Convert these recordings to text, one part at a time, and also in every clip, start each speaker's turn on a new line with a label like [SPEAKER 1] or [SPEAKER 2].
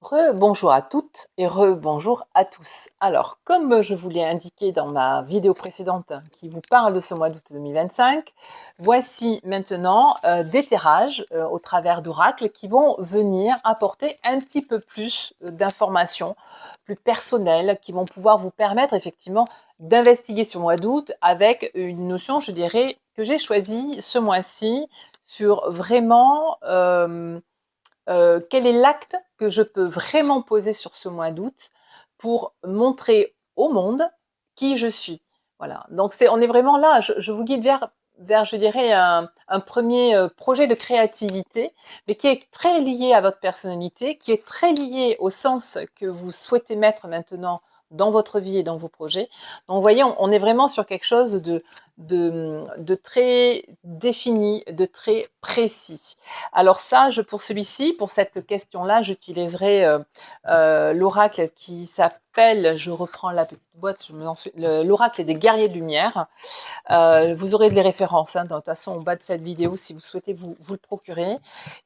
[SPEAKER 1] Rebonjour à toutes et rebonjour à tous. Alors, comme je vous l'ai indiqué dans ma vidéo précédente qui vous parle de ce mois d'août 2025, voici maintenant des tirages au travers d'oracles qui vont venir apporter un petit peu plus d'informations plus personnelles qui vont pouvoir vous permettre effectivement d'investiguer ce mois d'août avec une notion, je dirais, que j'ai choisie ce mois-ci sur vraiment quel est l'acte que je peux vraiment poser sur ce mois d'août pour montrer au monde qui je suis. Voilà, donc on est vraiment là, je vous guide vers je dirais, un premier projet de créativité, mais qui est très lié à votre personnalité, qui est très lié au sens que vous souhaitez mettre maintenant dans votre vie et dans vos projets. Donc, vous voyez, on est vraiment sur quelque chose de très défini, de très précis. Alors ça, pour celui-ci, pour cette question-là, j'utiliserai l'oracle qui s'appelle, je reprends la petite boîte, l'oracle des guerriers de lumière. Vous aurez les références, de toute façon, au bas de cette vidéo, si vous souhaitez vous le procurer.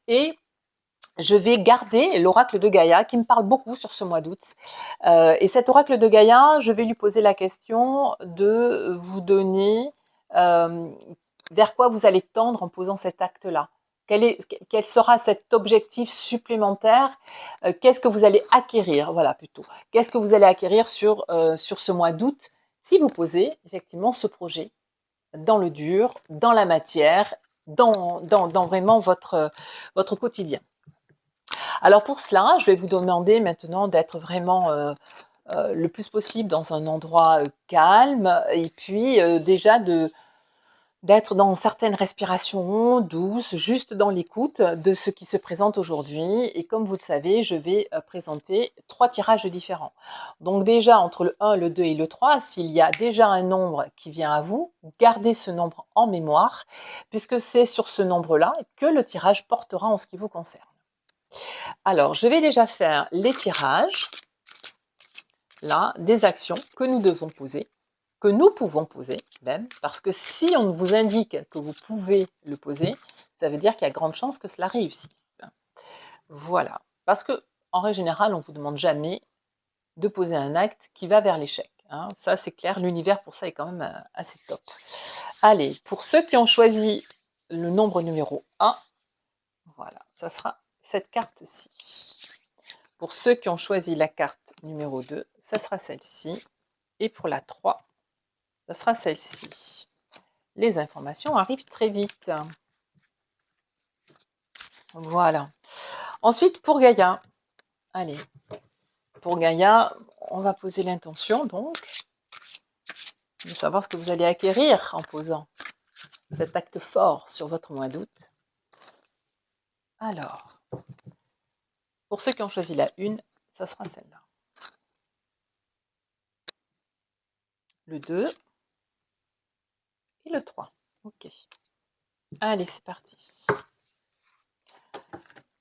[SPEAKER 1] Et je vais garder l'oracle de Gaïa, qui me parle beaucoup sur ce mois d'août. Et cet oracle de Gaïa, je vais lui poser la question de vous donner vers quoi vous allez tendre en posant cet acte-là. Quel sera cet objectif supplémentaire? Qu'est-ce que vous allez acquérir? Voilà, plutôt. Qu'est-ce que vous allez acquérir sur ce mois d'août si vous posez effectivement ce projet dans le dur, dans la matière, dans vraiment votre quotidien. Alors pour cela, je vais vous demander maintenant d'être vraiment le plus possible dans un endroit calme et puis déjà d'être dans certaines respirations douces, juste dans l'écoute de ce qui se présente aujourd'hui. Et comme vous le savez, je vais présenter 3 tirages différents. Donc déjà, entre le 1, le 2 et le 3, s'il y a déjà un nombre qui vient à vous, gardez ce nombre en mémoire, puisque c'est sur ce nombre-là que le tirage portera en ce qui vous concerne. Alors, je vais déjà faire les tirages, là, des actions que nous devons poser, que nous pouvons poser même, parce que si on vous indique que vous pouvez le poser, ça veut dire qu'il y a grande chance que cela réussisse. Voilà. Parce que, en règle générale, on ne vous demande jamais de poser un acte qui va vers l'échec. Ça, c'est clair, l'univers pour ça est quand même assez top. Allez, pour ceux qui ont choisi le nombre numéro 1, voilà, ça sera cette carte-ci. Pour ceux qui ont choisi la carte numéro 2, ça sera celle-ci. Et pour la 3, ça sera celle-ci. Les informations arrivent très vite. Voilà. Ensuite, pour Gaïa. Allez, pour Gaïa, on va poser l'intention, donc, de savoir ce que vous allez acquérir en posant cet acte fort sur votre mois d'août. Alors, pour ceux qui ont choisi la 1, ça sera celle-là. Le 2 et le 3. Ok. Allez, c'est parti.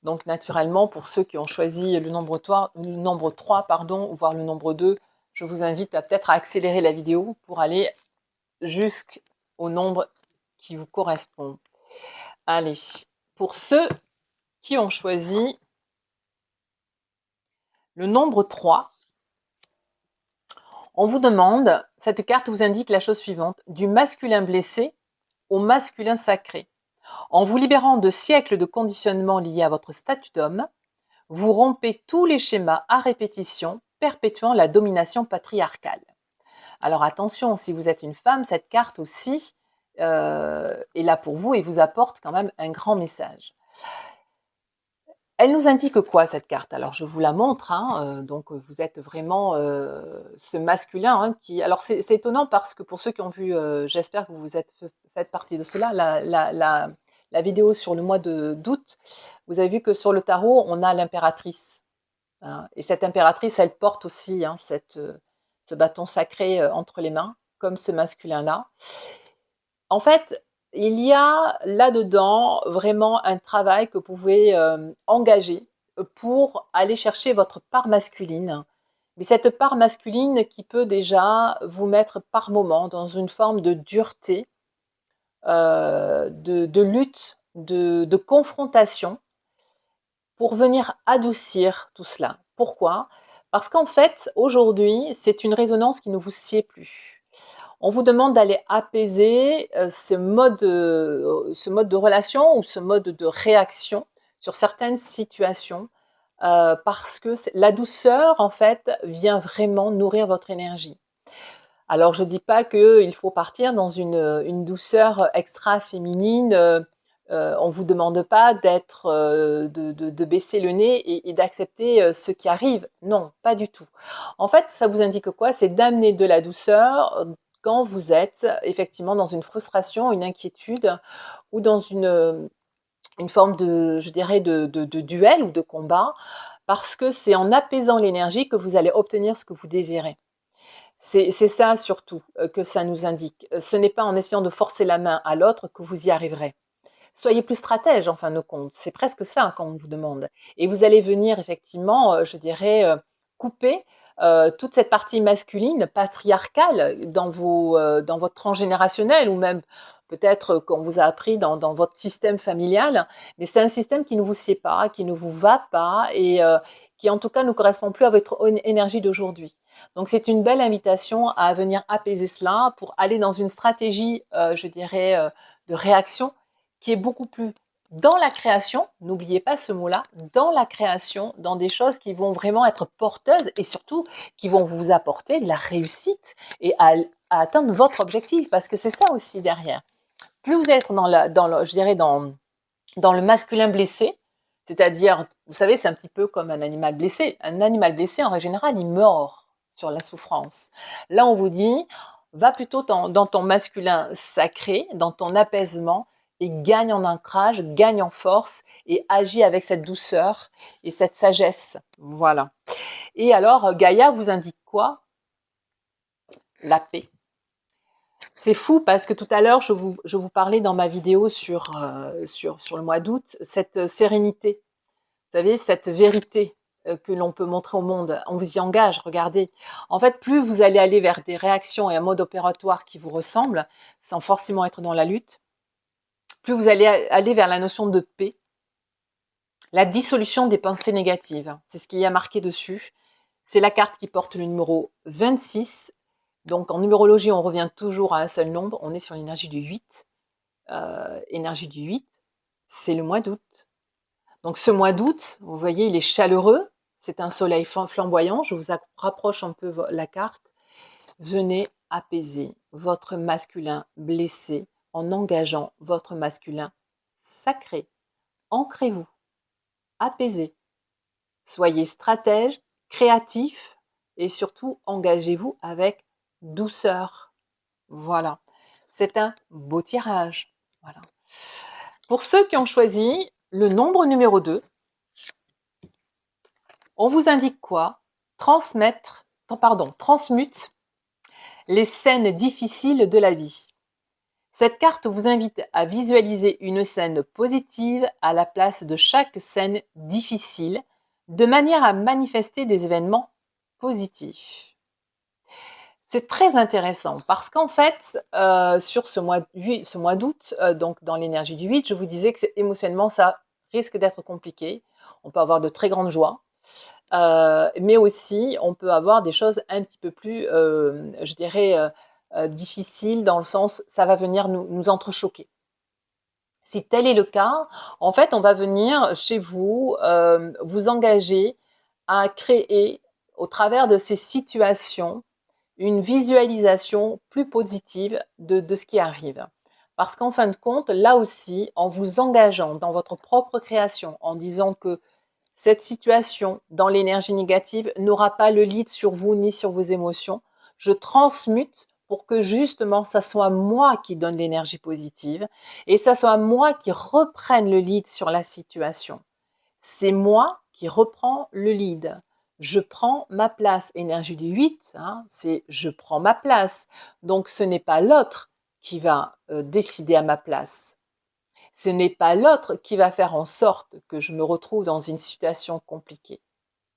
[SPEAKER 1] Donc, naturellement, pour ceux qui ont choisi le nombre 3, voire le nombre 2, je vous invite à peut-être à accélérer la vidéo pour aller jusqu'au nombre qui vous correspond. Allez, pour ceux qui ont choisi le nombre 3, on vous demande, cette carte vous indique la chose suivante, du masculin blessé au masculin sacré. En vous libérant de siècles de conditionnement liés à votre statut d'homme, vous rompez tous les schémas à répétition perpétuant la domination patriarcale. Alors attention, si vous êtes une femme, cette carte aussi est là pour vous et vous apporte quand même un grand message. Elle nous indique quoi cette carte? Alors je vous la montre, donc vous êtes vraiment ce masculin qui... Alors c'est étonnant parce que pour ceux qui ont vu, j'espère que vous faites partie de cela, la vidéo sur le mois d'août, vous avez vu que sur le tarot, on a l'impératrice. Et cette impératrice, elle porte aussi ce bâton sacré entre les mains, comme ce masculin-là. En fait, il y a là-dedans vraiment un travail que vous pouvez engager pour aller chercher votre part masculine. Mais cette part masculine qui peut déjà vous mettre par moment dans une forme de dureté, de lutte, de confrontation. pour venir adoucir tout cela. Pourquoi? Parce qu'en fait, aujourd'hui, c'est une résonance qui ne vous sied plus. On vous demande d'aller apaiser ce mode de relation ou ce mode de réaction sur certaines situations, parce que la douceur, en fait, vient vraiment nourrir votre énergie. Alors, je ne dis pas qu'il faut partir dans une douceur extra féminine. On ne vous demande pas d'être, de baisser le nez et d'accepter ce qui arrive. Non, pas du tout. En fait, ça vous indique quoi? C'est d'amener de la douceur quand vous êtes effectivement dans une frustration, une inquiétude ou dans une forme de, je dirais, de duel ou de combat, parce que c'est en apaisant l'énergie que vous allez obtenir ce que vous désirez. C'est ça surtout que ça nous indique. Ce n'est pas en essayant de forcer la main à l'autre que vous y arriverez. Soyez plus stratège en fin de compte, c'est presque ça qu'on vous demande. Et vous allez venir effectivement, je dirais, couper toute cette partie masculine, patriarcale dans votre transgénérationnel ou même peut-être qu'on vous a appris dans votre système familial. Mais c'est un système qui ne vous sied pas, qui ne vous va pas et qui en tout cas ne correspond plus à votre énergie d'aujourd'hui. Donc c'est une belle invitation à venir apaiser cela pour aller dans une stratégie, je dirais, de réaction qui est beaucoup plus dans la création, n'oubliez pas ce mot-là, dans la création, dans des choses qui vont vraiment être porteuses et surtout qui vont vous apporter de la réussite et à atteindre votre objectif, parce que c'est ça aussi derrière. Plus vous êtes je dirais dans le masculin blessé, c'est-à-dire, vous savez, c'est un petit peu comme un animal blessé. Un animal blessé, en règle générale, il mord sur la souffrance. Là, on vous dit, va plutôt dans ton masculin sacré, dans ton apaisement, et gagne en ancrage, gagne en force, et agis avec cette douceur et cette sagesse. Voilà. Et alors, Gaïa vous indique quoi? La paix. C'est fou parce que tout à l'heure, je vous parlais dans ma vidéo sur le mois d'août, cette sérénité, vous savez, cette vérité que l'on peut montrer au monde. On vous y engage, regardez. En fait, plus vous allez aller vers des réactions et un mode opératoire qui vous ressemble, sans forcément être dans la lutte, plus vous allez aller vers la notion de paix, la dissolution des pensées négatives. C'est ce qu'il y a marqué dessus. C'est la carte qui porte le numéro 26. Donc en numérologie, on revient toujours à un seul nombre. On est sur l'énergie du 8. Énergie du 8, c'est le mois d'août. Donc ce mois d'août, vous voyez, il est chaleureux. C'est un soleil flamboyant. Je vous rapproche un peu la carte. Venez apaiser votre masculin blessé en engageant votre masculin sacré. Ancrez-vous, apaisez. Soyez stratège, créatif et surtout engagez-vous avec douceur. Voilà, c'est un beau tirage. Voilà. Pour ceux qui ont choisi le nombre numéro 2, on vous indique quoi? Transmute les scènes difficiles de la vie. Cette carte vous invite à visualiser une scène positive à la place de chaque scène difficile, de manière à manifester des événements positifs. C'est très intéressant parce qu'en fait, sur ce mois d'août, donc dans l'énergie du 8, je vous disais que émotionnellement, ça risque d'être compliqué. On peut avoir de très grandes joies, mais aussi on peut avoir des choses un petit peu plus, je dirais, difficiles dans le sens, ça va venir nous entrechoquer. Si tel est le cas, en fait, on va venir chez vous, vous engager à créer, au travers de ces situations, une visualisation plus positive de ce qui arrive. Parce qu'en fin de compte, là aussi, en vous engageant dans votre propre création, en disant que cette situation dans l'énergie négative n'aura pas le lead sur vous ni sur vos émotions, je transmute pour que justement, ça soit moi qui donne l'énergie positive et ça soit moi qui reprenne le lead sur la situation. C'est moi qui reprends le lead. Je prends ma place. Énergie du 8, hein, c'est je prends ma place. Donc ce n'est pas l'autre qui va décider à ma place. Ce n'est pas l'autre qui va faire en sorte que je me retrouve dans une situation compliquée.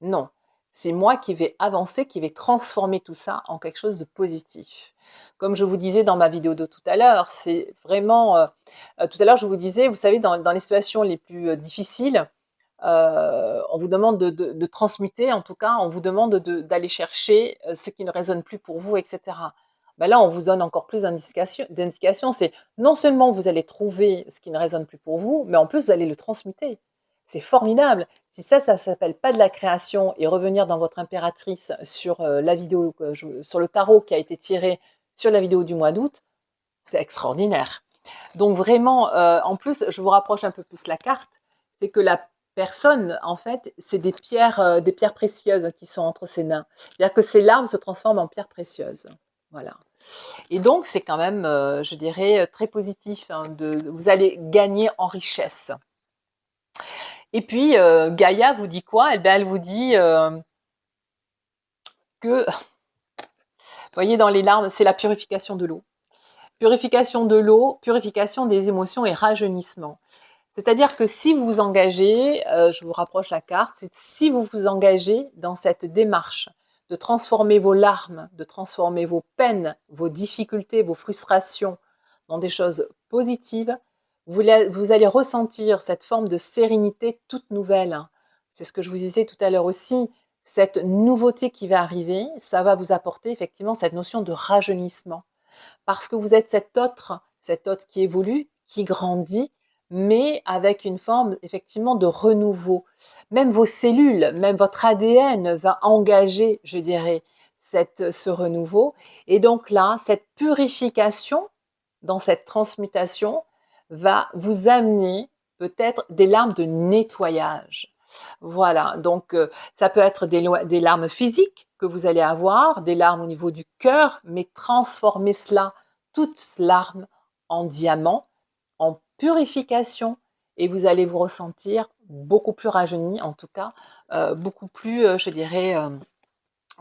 [SPEAKER 1] Non, c'est moi qui vais avancer, qui vais transformer tout ça en quelque chose de positif. Comme je vous disais dans ma vidéo de tout à l'heure, c'est vraiment... tout à l'heure, je vous disais, vous savez, dans les situations les plus difficiles, on vous demande de transmuter, en tout cas, on vous demande d'aller chercher ce qui ne résonne plus pour vous, etc. Ben là, on vous donne encore plus d'indications. C'est non seulement vous allez trouver ce qui ne résonne plus pour vous, mais en plus, vous allez le transmuter. C'est formidable. Si ça s'appelle pas de la création et revenir dans votre impératrice sur la vidéo, sur le tarot qui a été tiré sur la vidéo du mois d'août, c'est extraordinaire. Donc vraiment, en plus, je vous rapproche un peu plus la carte, c'est que la personne, en fait, c'est des pierres précieuses qui sont entre ses mains. C'est-à-dire que ces larmes se transforment en pierres précieuses. Voilà. Et donc, c'est quand même, je dirais, très positif. Hein, vous allez gagner en richesse. Et puis, Gaïa vous dit quoi? Eh bien, elle vous dit que, vous voyez, dans les larmes, c'est la purification de l'eau. Purification de l'eau, purification des émotions et rajeunissement. C'est-à-dire que si vous vous engagez, je vous rapproche la carte, c'est si vous vous engagez dans cette démarche de transformer vos larmes, de transformer vos peines, vos difficultés, vos frustrations dans des choses positives, vous allez ressentir cette forme de sérénité toute nouvelle. C'est ce que je vous disais tout à l'heure aussi. Cette nouveauté qui va arriver, ça va vous apporter effectivement cette notion de rajeunissement. Parce que vous êtes cet autre qui évolue, qui grandit, mais avec une forme effectivement de renouveau. Même vos cellules, même votre ADN va engager, je dirais, ce renouveau. Et donc là, cette purification dans cette transmutation va vous amener peut-être des larmes de nettoyage. Voilà, donc ça peut être des larmes physiques que vous allez avoir, des larmes au niveau du cœur, mais transformer cela, toutes larmes, en diamant, en purification, et vous allez vous ressentir beaucoup plus rajeuni, en tout cas, beaucoup plus, je dirais,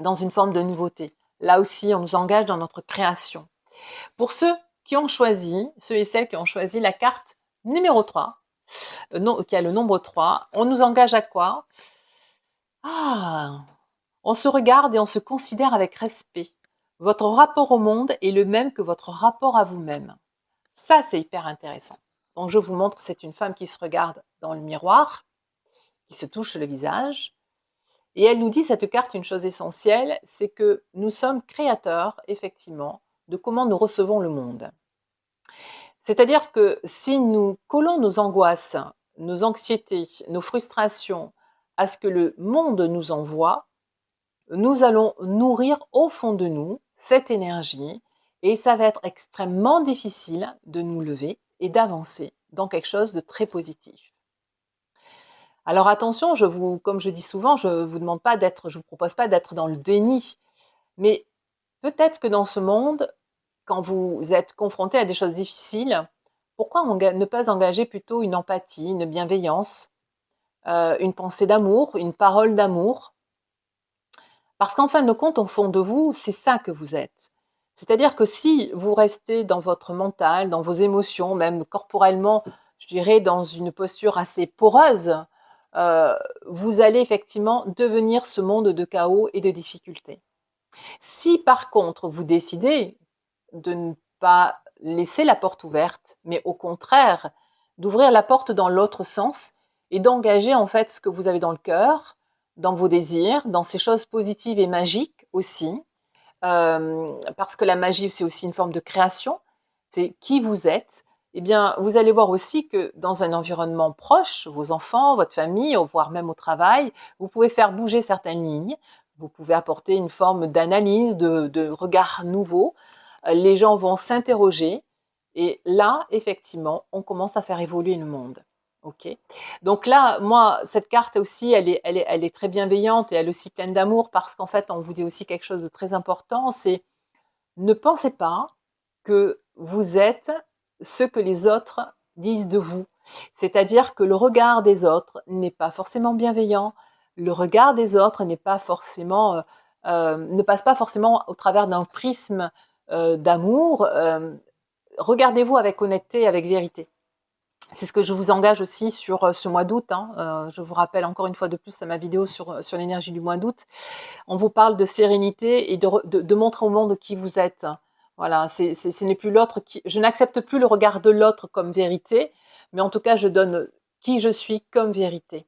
[SPEAKER 1] dans une forme de nouveauté. Là aussi, on nous engage dans notre création. Pour ceux ceux et celles qui ont choisi la carte numéro 3, qui a le nombre 3, on nous engage à quoi? Ah, on se regarde et on se considère avec respect. Votre rapport au monde est le même que votre rapport à vous-même. Ça, c'est hyper intéressant. Donc, je vous montre, c'est une femme qui se regarde dans le miroir, qui se touche le visage. Et elle nous dit, cette carte, une chose essentielle, c'est que nous sommes créateurs, effectivement, de comment nous recevons le monde. C'est-à-dire que si nous collons nos angoisses, nos anxiétés, nos frustrations à ce que le monde nous envoie, nous allons nourrir au fond de nous cette énergie et ça va être extrêmement difficile de nous lever et d'avancer dans quelque chose de très positif. Alors attention, comme je dis souvent, je vous propose pas d'être dans le déni, mais peut-être que dans ce monde, quand vous êtes confronté à des choses difficiles, pourquoi ne pas engager plutôt une empathie, une bienveillance, une pensée d'amour, une parole d'amour? Parce qu'en fin de compte, au fond de vous, c'est ça que vous êtes. C'est-à-dire que si vous restez dans votre mental, dans vos émotions, même corporellement, je dirais dans une posture assez poreuse, vous allez effectivement devenir ce monde de chaos et de difficultés. Si par contre vous décidez de ne pas laisser la porte ouverte, mais au contraire d'ouvrir la porte dans l'autre sens et d'engager en fait ce que vous avez dans le cœur, dans vos désirs, dans ces choses positives et magiques aussi, parce que la magie c'est aussi une forme de création, c'est qui vous êtes. Eh bien, vous allez voir aussi que dans un environnement proche, vos enfants, votre famille, voire même au travail, vous pouvez faire bouger certaines lignes, vous pouvez apporter une forme d'analyse, de regard nouveau. Les gens vont s'interroger et là, effectivement, on commence à faire évoluer le monde. Ok. Donc là, moi, cette carte aussi, elle est très bienveillante et elle est aussi pleine d'amour parce qu'en fait, on vous dit aussi quelque chose de très important, c'est ne pensez pas que vous êtes ce que les autres disent de vous. C'est-à-dire que le regard des autres n'est pas forcément bienveillant, le regard des autres n'est pas forcément, ne passe pas forcément au travers d'un prisme d'amour. Regardez-vous avec honnêteté, avec vérité. C'est ce que je vous engage aussi sur ce mois d'août. Hein. Je vous rappelle encore une fois de plus à ma vidéo sur l'énergie du mois d'août. On vous parle de sérénité et de montrer au monde qui vous êtes. Voilà, ce n'est plus l'autre qui. Je n'accepte plus le regard de l'autre comme vérité, mais en tout cas, je donne qui je suis comme vérité.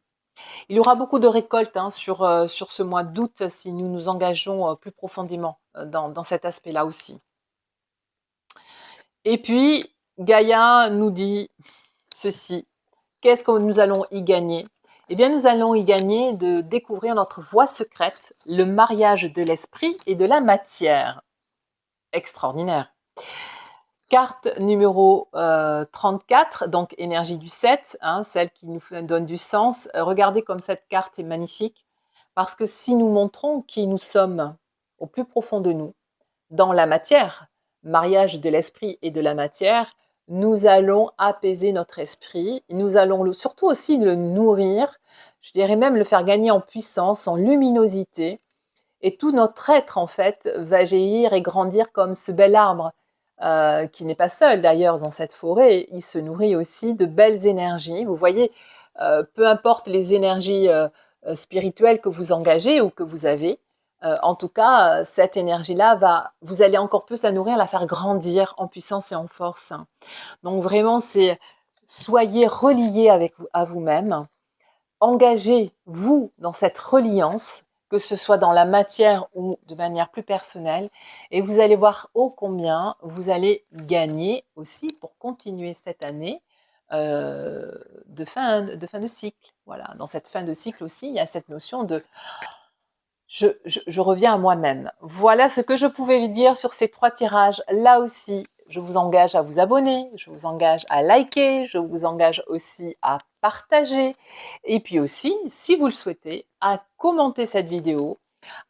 [SPEAKER 1] Il y aura beaucoup de récoltes hein, sur ce mois d'août si nous nous engageons plus profondément dans cet aspect-là aussi. Et puis, Gaïa nous dit ceci. Qu'est-ce que nous allons y gagner? Eh bien, nous allons y gagner de découvrir notre voie secrète, le mariage de l'esprit et de la matière. Extraordinaire. Carte numéro 34, donc énergie du 7, hein, celle qui nous donne du sens. Regardez comme cette carte est magnifique, parce que si nous montrons qui nous sommes au plus profond de nous, dans la matière, mariage de l'esprit et de la matière, nous allons apaiser notre esprit, nous allons surtout aussi le nourrir, je dirais même le faire gagner en puissance, en luminosité, et tout notre être, en fait, va jaillir et grandir comme ce bel arbre, qui n'est pas seul d'ailleurs dans cette forêt. Il se nourrit aussi de belles énergies. Vous voyez, peu importe les énergies spirituelles que vous engagez ou que vous avez, en tout cas, cette énergie-là, vous allez encore plus la nourrir, la faire grandir en puissance et en force. Donc vraiment, c'est soyez reliés à vous-même, engagez-vous dans cette reliance, que ce soit dans la matière ou de manière plus personnelle, et vous allez voir ô combien vous allez gagner aussi pour continuer cette année de fin de cycle. Voilà, dans cette fin de cycle aussi, il y a cette notion de je reviens à moi-même. Voilà ce que je pouvais vous dire sur ces 3 tirages. Là aussi, je vous engage à vous abonner, je vous engage à liker, je vous engage aussi à partager et puis aussi, si vous le souhaitez, à commenter cette vidéo,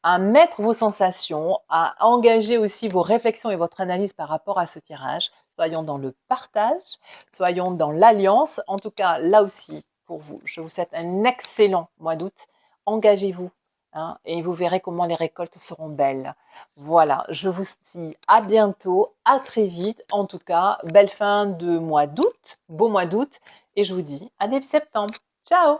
[SPEAKER 1] à mettre vos sensations, à engager aussi vos réflexions et votre analyse par rapport à ce tirage. Soyons dans le partage, soyons dans l'alliance. En tout cas, là aussi, pour vous, je vous souhaite un excellent mois d'août. Engagez-vous. Hein, et vous verrez comment les récoltes seront belles. Voilà, je vous dis à bientôt, à très vite. En tout cas, belle fin de mois d'août, beau mois d'août. Et je vous dis à début septembre. Ciao!